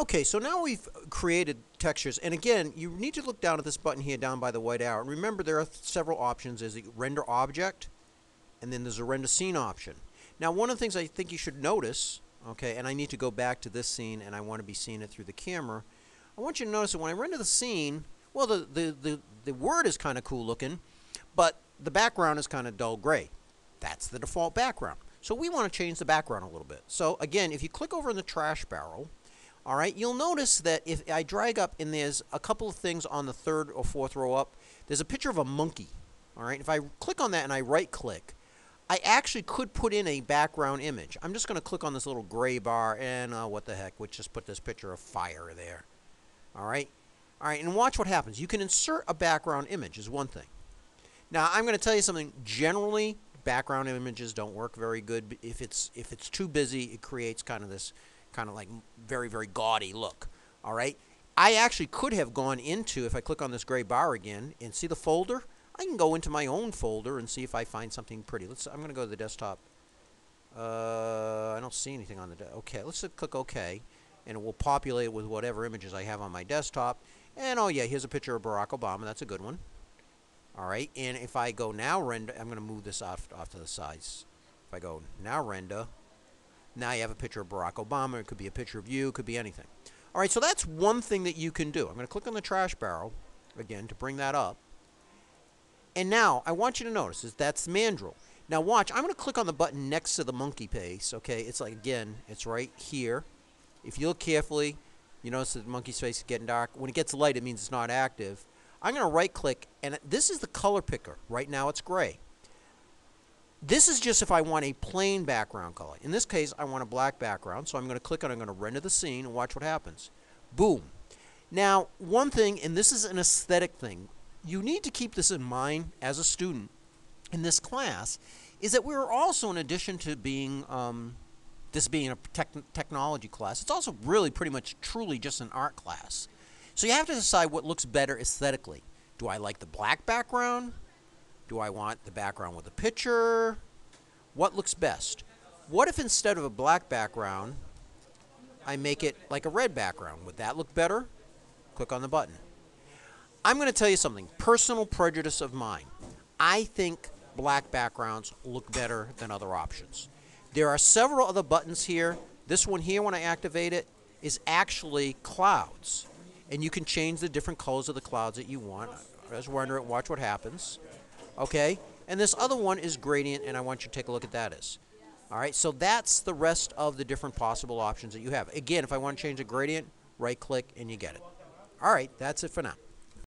Okay, so now we've created textures, and again, you need to look down at this button here down by the white arrow. And remember, there are several options. There's the render object, and then there's a render scene option. Now, one of the things I think you should notice, okay, and I need to go back to this scene, and I want to be seeing it through the camera. I want you to notice that when I render the scene, well, the word is kind of cool looking, but the background is kind of dull gray. That's the default background. So we want to change the background a little bit. So again, if you click over in the trash barrel, all right, you'll notice that if I drag up and there's a couple of things on the third or fourth row up, there's a picture of a monkey. All right, if I click on that and I right click, I actually could put in a background image. I'm just going to click on this little gray bar and what the heck, we'll just put this picture of fire there. All right, and watch what happens. You can insert a background image is one thing. Now I'm going to tell you something. Generally, background images don't work very good. If it's too busy, it creates kind of this like very, very gaudy look. All right. I actually could have gone into, if I click on this gray bar again and see the folder, I can go into my own folder and see if I find something pretty. I'm going to go to the desktop. I don't see anything on the okay. Let's click OK, and it will populate it with whatever images I have on my desktop. And oh yeah, here's a picture of Barack Obama. That's a good one. All right. And if I go now render, I'm going to move this off to the sides. If I go now render. Now you have a picture of Barack Obama. It could be a picture of you. It could be anything. All right, so that's one thing that you can do. I'm going to click on the trash barrel, again, to bring that up. And now, I want you to notice, that's mandrill. Now watch, I'm going to click on the button next to the monkey face, okay? It's like, again, it's right here. If you look carefully, you notice that the monkey's face is getting dark. When it gets light, it means it's not active. I'm going to right-click, and this is the color picker. Right now, it's gray. This is just if I want a plain background color. In this case, I want a black background, so I'm going to click on it, I'm going to render the scene, and watch what happens. Boom. Now, one thing, and this is an aesthetic thing, you need to keep this in mind as a student in this class, is that we're also, in addition to being, this being a technology class, it's also really pretty much truly just an art class. So you have to decide what looks better aesthetically. Do I like the black background? Do I want the background with a picture? What looks best? What if instead of a black background, I make it like a red background? Would that look better? Click on the button. I'm going to tell you something. Personal prejudice of mine. I think black backgrounds look better than other options. There are several other buttons here. This one here, when I activate it, is actually clouds. And you can change the different colors of the clouds that you want. Just render it and watch what happens. Okay, and this other one is gradient, and I want you to take a look at that is. All right, so that's the rest of the different possible options that you have. Again, if I want to change the gradient, right-click, and you get it. All right, that's it for now.